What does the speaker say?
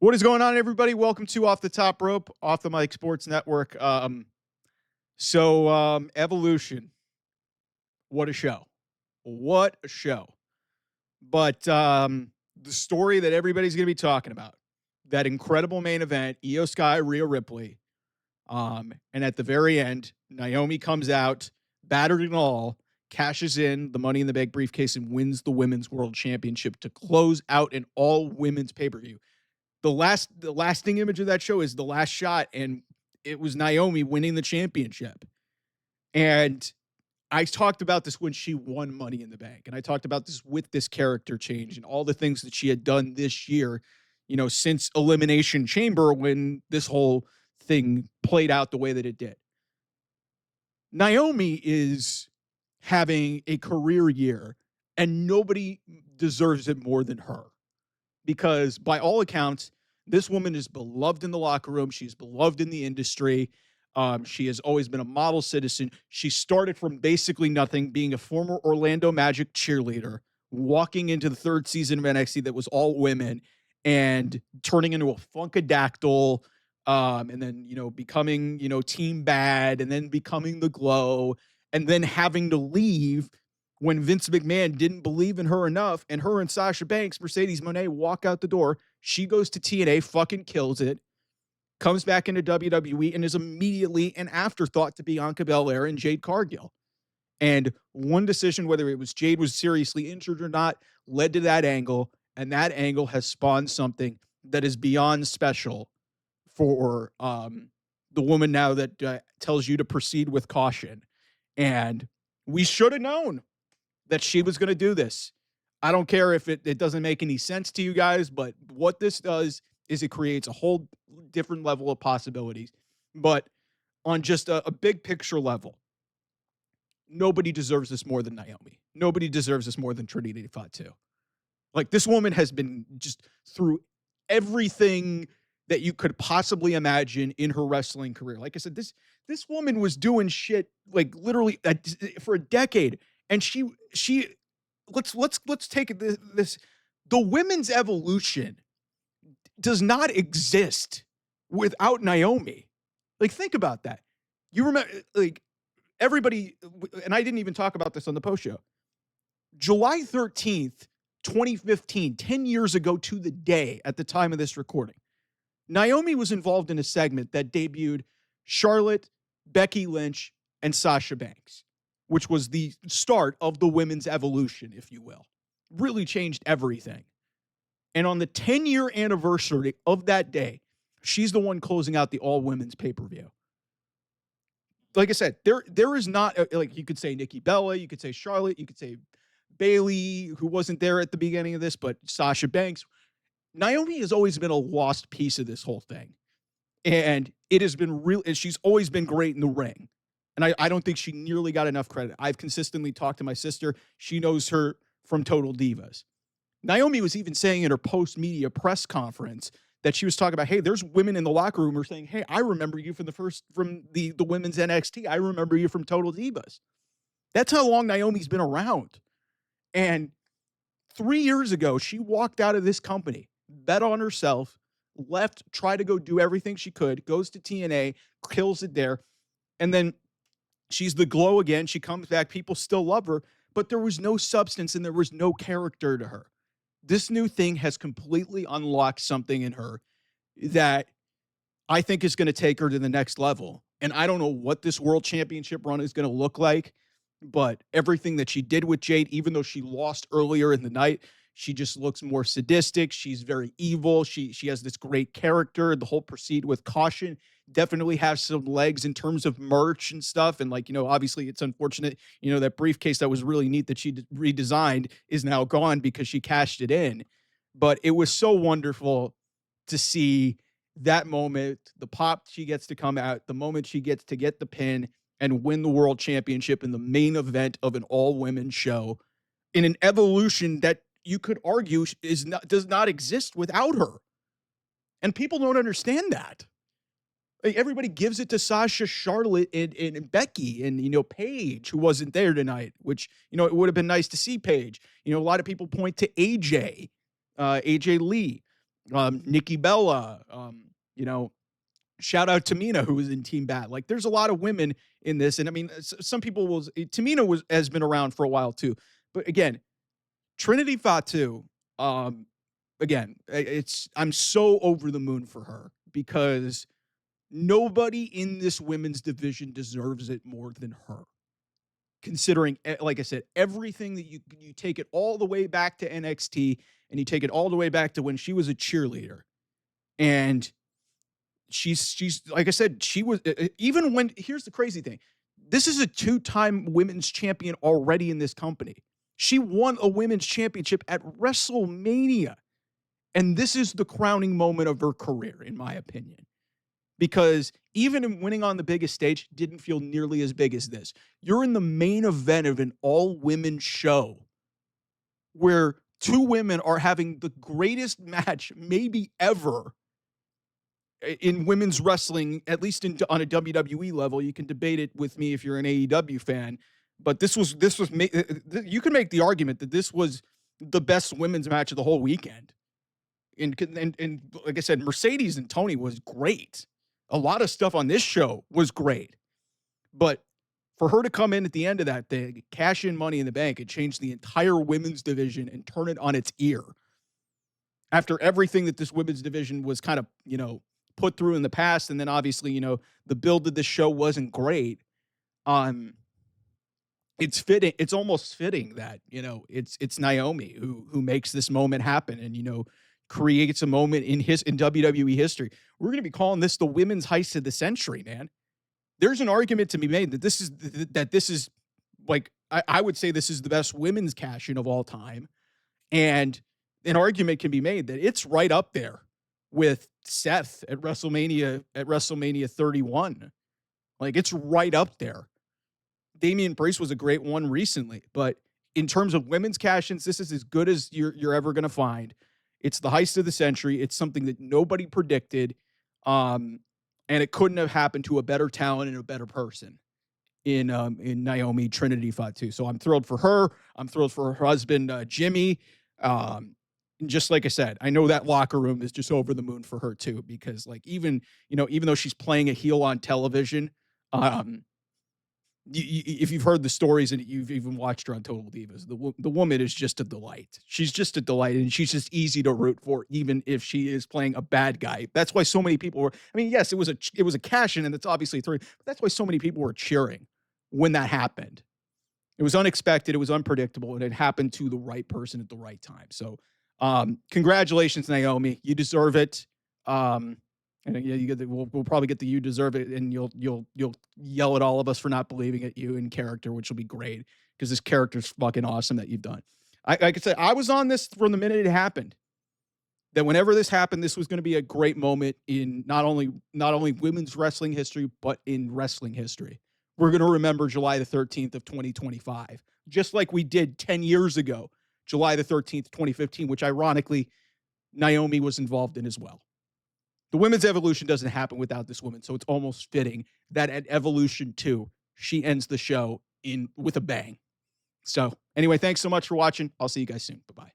What is going on, everybody? Welcome to Off the Top Rope, Off the Mic Sports Network. Evolution. What a show. What a show. But the story that everybody's going to be talking about, that incredible main event, Io Sky, Rhea Ripley. And at the very end, Naomi comes out, battered and all, cashes in the Money in the Bank briefcase and wins the Women's World Championship to close out an all-women's pay-per-view. The lasting image of that show is the last shot, and it was Naomi winning the championship. And I talked about this when she won Money in the Bank, and I talked about this with this character change and all the things that she had done this year, since Elimination Chamber, when this whole thing played out the way that it did. Naomi is having a career year, and nobody deserves it more than her. Because by all accounts, this woman is beloved in the locker room. She's beloved in the industry. She has always been a model citizen. She started from basically nothing, being a former Orlando Magic cheerleader, walking into the third season of NXT that was all women, and turning into a Funkadactyl, and then, becoming, Team Bad, and then becoming the Glow, and then having to leave when Vince McMahon didn't believe in her enough, and her and Sasha Banks, Mercedes Moné, walk out the door. She goes to TNA, fucking kills it, comes back into WWE, and is immediately an afterthought to Bianca Belair and Jade Cargill. And one decision, whether it was Jade was seriously injured or not, led to that angle, and that angle has spawned something that is beyond special for the woman now that tells you to proceed with caution. And we should have known that she was going to do this. I don't care if it doesn't make any sense to you guys, but what this does is it creates a whole different level of possibilities. But on just a big picture level, nobody deserves this more than Naomi. Nobody deserves this more than Trinity Fatu. Like, this woman has been just through everything that you could possibly imagine in her wrestling career. Like I said, this woman was doing shit like literally for a decade. And she let's take this. The women's evolution does not exist without Naomi. Like, think about that. You remember, like, everybody, and I didn't even talk about this on the post show. July 13th, 2015, 10 years ago to the day at the time of this recording, Naomi was involved in a segment that debuted Charlotte, Becky Lynch, and Sasha Banks, which was the start of the women's evolution, if you will. Really changed everything. And on the 10-year anniversary of that day, she's the one closing out the all-women's pay-per-view. Like I said, there is not, like, you could say Nikki Bella, you could say Charlotte, you could say Bayley, who wasn't there at the beginning of this, but Sasha Banks. Naomi has always been a lost piece of this whole thing. And it has been real, and she's always been great in the ring. And I don't think she nearly got enough credit. I've consistently talked to my sister. She knows her from Total Divas. Naomi was even saying in her post-media press conference that she was talking about, hey, there's women in the locker room who are saying, hey, I remember you from the women's NXT. I remember you from Total Divas. That's how long Naomi's been around. And 3 years ago, she walked out of this company, bet on herself, left, tried to go do everything she could, goes to TNA, kills it there, and then she's the Glow again. She comes back. People still love her, but there was no substance and there was no character to her. This new thing has completely unlocked something in her that I think is going to take her to the next level. And I don't know what this world championship run is going to look like, but everything that she did with Jade, even though she lost earlier in the night, she just looks more sadistic. She's very evil. She has this great character. The whole proceed with caution definitely has some legs in terms of merch and stuff. And, like, obviously it's unfortunate, that briefcase that was really neat that she redesigned is now gone because she cashed it in. But it was so wonderful to see that moment, the pop she gets to come out, the moment she gets to get the pin and win the world championship in the main event of an all-women show in an evolution that you could argue does not exist without her. And people don't understand that. Like, everybody gives it to Sasha, Charlotte, and Becky, and, Paige, who wasn't there tonight, which, it would have been nice to see Paige. A lot of people point to AJ Lee. Nikki Bella, you know, shout out Tamina, who was in Team Bat. Like, there's a lot of women in this, and I mean, some people will. Tamina has been around for a while too, but again, Trinity Fatu. Um, Again, I'm so over the moon for her because nobody in this women's division deserves it more than her. Considering, like I said, everything that you take it all the way back to NXT and you take it all the way back to when she was a cheerleader, and she's like I said, she was even when here's the crazy thing. This is a two-time women's champion already in this company. She won a women's championship at WrestleMania. And this is the crowning moment of her career, in my opinion. Because even in winning on the biggest stage didn't feel nearly as big as this. You're in the main event of an all-women show where two women are having the greatest match maybe ever in women's wrestling, at least on a WWE level. You can debate it with me if you're an AEW fan, but this was you can make the argument that this was the best women's match of the whole weekend. And like I said, Mercedes and Tony was great. A lot of stuff on this show was great. But for her to come in at the end of that thing, cash in Money in the Bank, and change the entire women's division and turn it on its ear after everything that this women's division was kind of, put through in the past. And then obviously, the build of this show wasn't great. It's fitting. It's almost fitting that, it's Naomi who makes this moment happen and, creates a moment in WWE history. We're going to be calling this the women's heist of the century, man. There's an argument to be made that this is like, I would say this is the best women's cash-in of all time. And an argument can be made that it's right up there with Seth at WrestleMania 31. Like, it's right up there. Damian Priest was a great one recently, but in terms of women's cash-ins, this is as good as you're ever going to find. It's the heist of the century. It's something that nobody predicted, and it couldn't have happened to a better talent and a better person in Naomi Trinity Fatu. So I'm thrilled for her. I'm thrilled for her husband, Jimmy. And just like I said, I know that locker room is just over the moon for her too, because like even though she's playing a heel on television, if you've heard the stories and you've even watched her on Total Divas, the woman is just a delight. She's just a delight, and she's just easy to root for, even if she is playing a bad guy. That's why so many people were. I mean, yes, it was a cash in, and it's obviously three. But that's why so many people were cheering when that happened. It was unexpected, it was unpredictable, and it happened to the right person at the right time. So, congratulations, Naomi. You deserve it. And yeah, we'll probably get the "you deserve it," and you'll yell at all of us for not believing at you in character, which will be great because this character's fucking awesome that you've done. Like I said, I was on this from the minute it happened. That whenever this happened, this was going to be a great moment in not only women's wrestling history, but in wrestling history. We're going to remember July the 13th of 2025, just like we did 10 years ago, July the 13th, 2015, which ironically Naomi was involved in as well. The women's evolution doesn't happen without this woman, so it's almost fitting that at Evolution 2, she ends the show with a bang. So anyway, thanks so much for watching. I'll see you guys soon. Bye-bye.